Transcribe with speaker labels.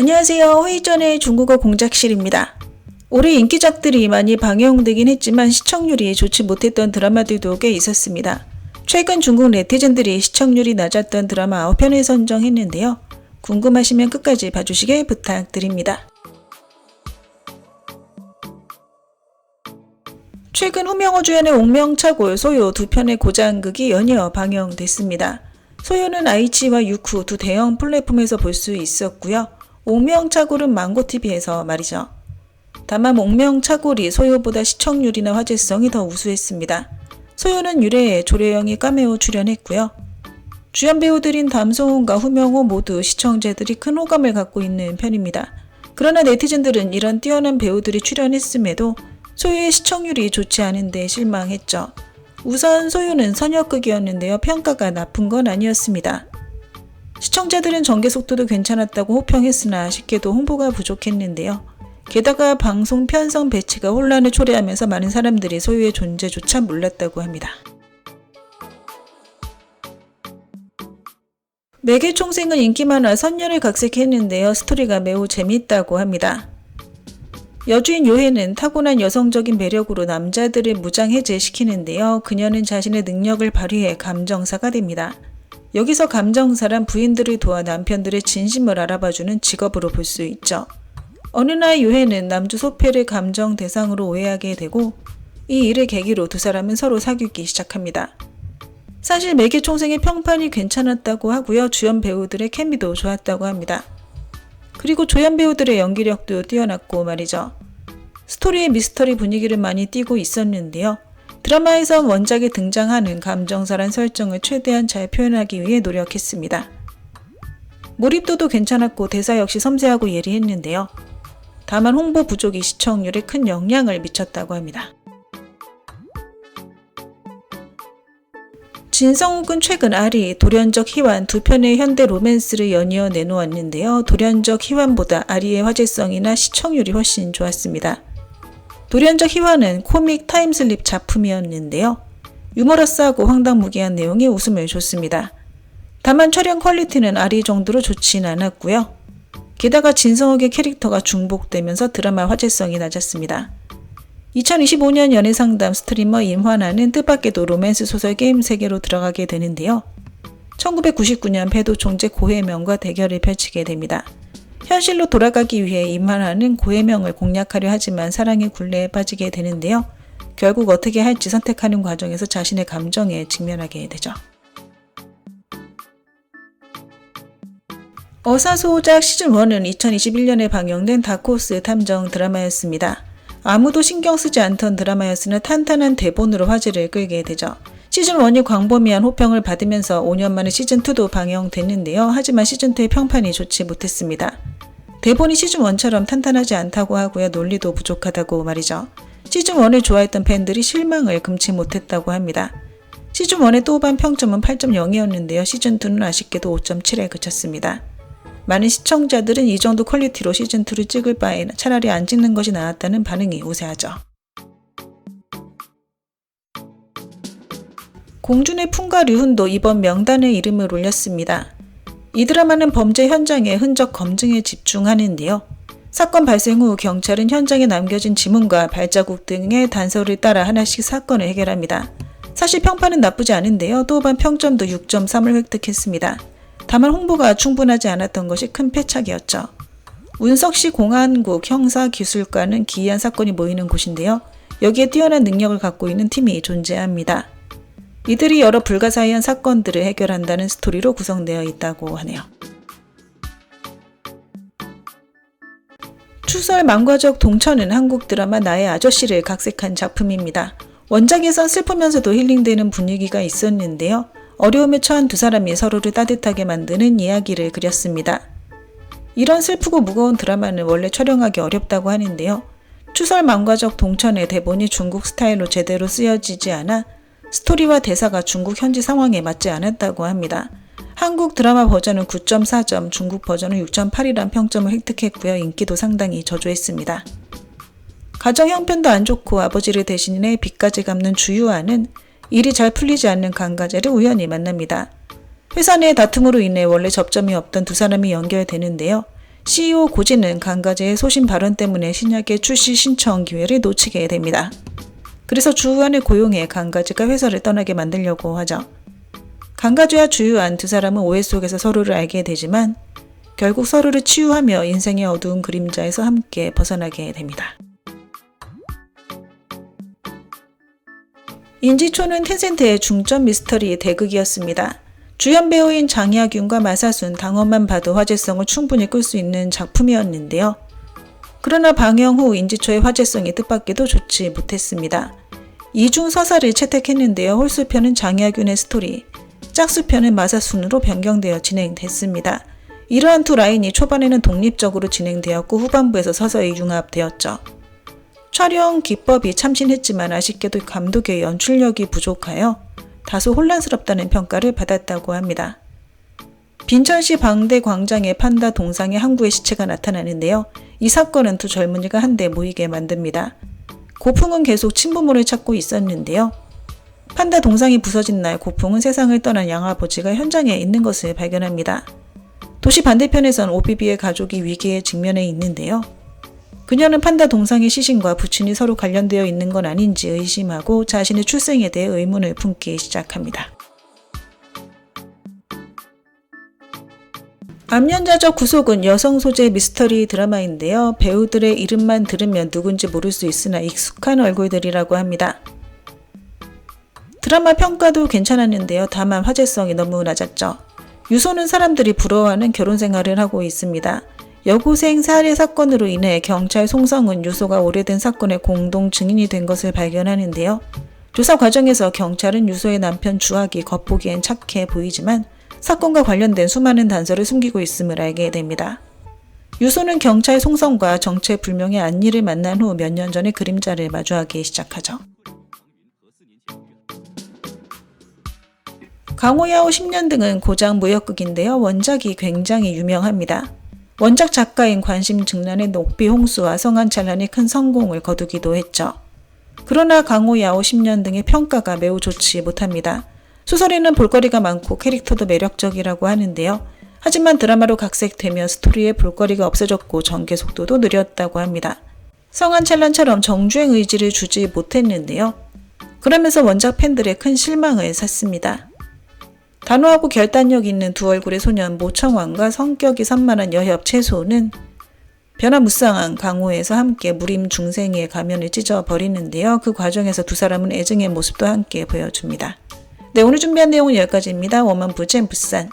Speaker 1: 안녕하세요. 회의 전의 중국어 공작실입니다. 올해 인기작들이 많이 방영되긴 했지만 시청률이 좋지 못했던 드라마들도 꽤 있었습니다. 최근 중국 네티즌들이 시청률이 낮았던 드라마 9편을 선정했는데요. 궁금하시면 끝까지 봐주시길 부탁드립니다. 최근 후명호 주연의 옥명차골, 소요 두 편의 고장극이 연이어 방영됐습니다. 소요는 아이치와 유쿠 두 대형 플랫폼에서 볼 수 있었고요. 옥명차골은 망고TV에서 말이죠. 다만 옥명차골이 소요보다 시청률이나 화제성이 더 우수했습니다. 소요는 유래에 조례영이 카메오 출연했고요. 주연 배우들인 담소은과 후명호 모두 시청자들이 큰 호감을 갖고 있는 편입니다. 그러나 네티즌들은 이런 뛰어난 배우들이 출연했음에도 소요의 시청률이 좋지 않은데 실망했죠. 우선 소요는 선역극이었는데요. 평가가 나쁜 건 아니었습니다. 시청자들은 전개 속도도 괜찮았다고 호평했으나 아쉽게도 홍보가 부족했는데요. 게다가 방송 편성 배치가 혼란을 초래하면서 많은 사람들이 소요의 존재조차 몰랐다고 합니다. 매개총생은 인기 만화 선녀를 각색했는데요. 스토리가 매우 재미있다고 합니다. 여주인 요해는 타고난 여성적인 매력으로 남자들을 무장해제시키는데요. 그녀는 자신의 능력을 발휘해 감정사가 됩니다. 여기서 감정사란 부인들을 도와 남편들의 진심을 알아봐주는 직업으로 볼 수 있죠. 어느 날 요해는 남주 소패를 감정 대상으로 오해하게 되고 이 일을 계기로 두 사람은 서로 사귀기 시작합니다. 사실 매개총생의 평판이 괜찮았다고 하고요. 주연 배우들의 케미도 좋았다고 합니다. 그리고 조연 배우들의 연기력도 뛰어났고 말이죠. 스토리의 미스터리 분위기를 많이 띠고 있었는데요. 드라마에선 원작에 등장하는 감정사란 설정을 최대한 잘 표현하기 위해 노력했습니다. 몰입도도 괜찮았고 대사 역시 섬세하고 예리했는데요. 다만 홍보 부족이 시청률에 큰 영향을 미쳤다고 합니다. 진성욱은 최근 아리, 돌연적 희환 두 편의 현대 로맨스를 연이어 내놓았는데요. 돌연적 희환보다 아리의 화제성이나 시청률이 훨씬 좋았습니다. 돌연적 희환은 코믹 타임슬립 작품이었는데요. 유머러스하고 황당무계한 내용이 웃음을 줬습니다. 다만 촬영 퀄리티는 아리 정도로 좋진 않았고요. 게다가 진성욱의 캐릭터가 중복되면서 드라마 화제성이 낮았습니다. 2025년 연애상담 스트리머 임화나는 뜻밖에도 로맨스 소설 게임 세계로 들어가게 되는데요. 1999년 배도 총재 고혜명과 대결을 펼치게 됩니다. 현실로 돌아가기 위해 임화나는 고혜명을 공략하려 하지만 사랑의 굴레에 빠지게 되는데요. 결국 어떻게 할지 선택하는 과정에서 자신의 감정에 직면하게 되죠. 어사소작 시즌1은 2021년에 방영된 다크호스 탐정 드라마였습니다. 아무도 신경 쓰지 않던 드라마였으나 탄탄한 대본으로 화제를 끌게 되죠. 시즌1이 광범위한 호평을 받으면서 5년 만에 시즌2도 방영됐는데요. 하지만 시즌2의 평판이 좋지 못했습니다. 대본이 시즌1처럼 탄탄하지 않다고 하고요. 논리도 부족하다고 말이죠. 시즌1을 좋아했던 팬들이 실망을 금치 못했다고 합니다. 시즌1의 또반 평점은 8.0이었는데요. 시즌2는 아쉽게도 5.7에 그쳤습니다. 많은 시청자들은 이 정도 퀄리티로 시즌2를 찍을 바에 차라리 안 찍는 것이 나았다는 반응이 우세하죠. 공준의 풍과 류훈도 이번 명단에 이름을 올렸습니다. 이 드라마는 범죄 현장의 흔적 검증에 집중하는데요. 사건 발생 후 경찰은 현장에 남겨진 지문과 발자국 등의 단서를 따라 하나씩 사건을 해결합니다. 사실 평판은 나쁘지 않은데요. 또반 평점도 6.3을 획득했습니다. 다만 홍보가 충분하지 않았던 것이 큰 패착이었죠. 운석시 공안국 형사기술과는 기이한 사건이 모이는 곳인데요. 여기에 뛰어난 능력을 갖고 있는 팀이 존재합니다. 이들이 여러 불가사의한 사건들을 해결한다는 스토리로 구성되어 있다고 하네요. 추설 망과적 동천은 한국 드라마 나의 아저씨를 각색한 작품입니다. 원작에선 슬프면서도 힐링되는 분위기가 있었는데요. 어려움에 처한 두 사람이 서로를 따뜻하게 만드는 이야기를 그렸습니다. 이런 슬프고 무거운 드라마는 원래 촬영하기 어렵다고 하는데요. 추설 망과적 동천의 대본이 중국 스타일로 제대로 쓰여지지 않아 스토리와 대사가 중국 현지 상황에 맞지 않았다고 합니다. 한국 드라마 버전은 9.4점, 중국 버전은 6.8이란 평점을 획득했고요. 인기도 상당히 저조했습니다. 가정 형편도 안 좋고 아버지를 대신해 빚까지 갚는 주유아는 일이 잘 풀리지 않는 강가재를 우연히 만납니다. 회사 내 다툼으로 인해 원래 접점이 없던 두 사람이 연결되는데요. CEO 고진은 강가재의 소신 발언 때문에 신약의 출시 신청 기회를 놓치게 됩니다. 그래서 주유안을 고용해 강가재가 회사를 떠나게 만들려고 하죠. 강가재와 주유안 두 사람은 오해 속에서 서로를 알게 되지만 결국 서로를 치유하며 인생의 어두운 그림자에서 함께 벗어나게 됩니다. 인지초는 텐센트의 중점 미스터리 대극이었습니다. 주연 배우인 장야균과 마사순, 당원만 봐도 화제성을 충분히 끌 수 있는 작품이었는데요. 그러나 방영 후 인지초의 화제성이 뜻밖에도 좋지 못했습니다. 이중 서사를 채택했는데요. 홀수편은 장야균의 스토리, 짝수편은 마사순으로 변경되어 진행됐습니다. 이러한 두 라인이 초반에는 독립적으로 진행되었고 후반부에서 서서히 융합되었죠. 촬영 기법이 참신했지만 아쉽게도 감독의 연출력이 부족하여 다소 혼란스럽다는 평가를 받았다고 합니다. 빈천시 방대 광장에 판다 동상의 항구의 시체가 나타나는데요. 이 사건은 두 젊은이가 한데 모이게 만듭니다. 고풍은 계속 친부모를 찾고 있었는데요. 판다 동상이 부서진 날 고풍은 세상을 떠난 양아버지가 현장에 있는 것을 발견합니다. 도시 반대편에선 오비비의 가족이 위기에 직면해 있는데요. 그녀는 판다 동상의 시신과 부친이 서로 관련되어 있는 건 아닌지 의심하고 자신의 출생에 대해 의문을 품기 시작합니다. 암연자적 구속은 여성 소재 미스터리 드라마인데요. 배우들의 이름만 들으면 누군지 모를 수 있으나 익숙한 얼굴들이라고 합니다. 드라마 평가도 괜찮았는데요. 다만 화제성이 너무 낮았죠. 유소는 사람들이 부러워하는 결혼 생활을 하고 있습니다. 여고생 살해 사건으로 인해 경찰 송성은 유소가 오래된 사건의 공동 증인이 된 것을 발견하는데요. 조사 과정에서 경찰은 유소의 남편 주학이 겉보기엔 착해 보이지만 사건과 관련된 수많은 단서를 숨기고 있음을 알게 됩니다. 유소는 경찰 송성과 정체불명의 안니를 만난 후 몇 년 전에 그림자를 마주하기 시작하죠. 강호야오 10년 등은 고장 무역극인데요. 원작이 굉장히 유명합니다. 원작 작가인 관심증란의 녹비 홍수와 성한찬란이 큰 성공을 거두기도 했죠. 그러나 강호야오 10년 등의 평가가 매우 좋지 못합니다. 소설에는 볼거리가 많고 캐릭터도 매력적이라고 하는데요. 하지만 드라마로 각색되며 스토리에 볼거리가 없어졌고 전개 속도도 느렸다고 합니다. 성한찬란처럼 정주행 의지를 주지 못했는데요. 그러면서 원작 팬들의 큰 실망을 샀습니다. 단호하고 결단력 있는 두 얼굴의 소년 모청왕과 성격이 산만한 여협 채소는 변화무쌍한 강호에서 함께 무림 중생의 가면을 찢어버리는데요. 그 과정에서 두 사람은 애증의 모습도 함께 보여줍니다. 네, 오늘 준비한 내용은 여기까지입니다. 워먼 부젠 부산.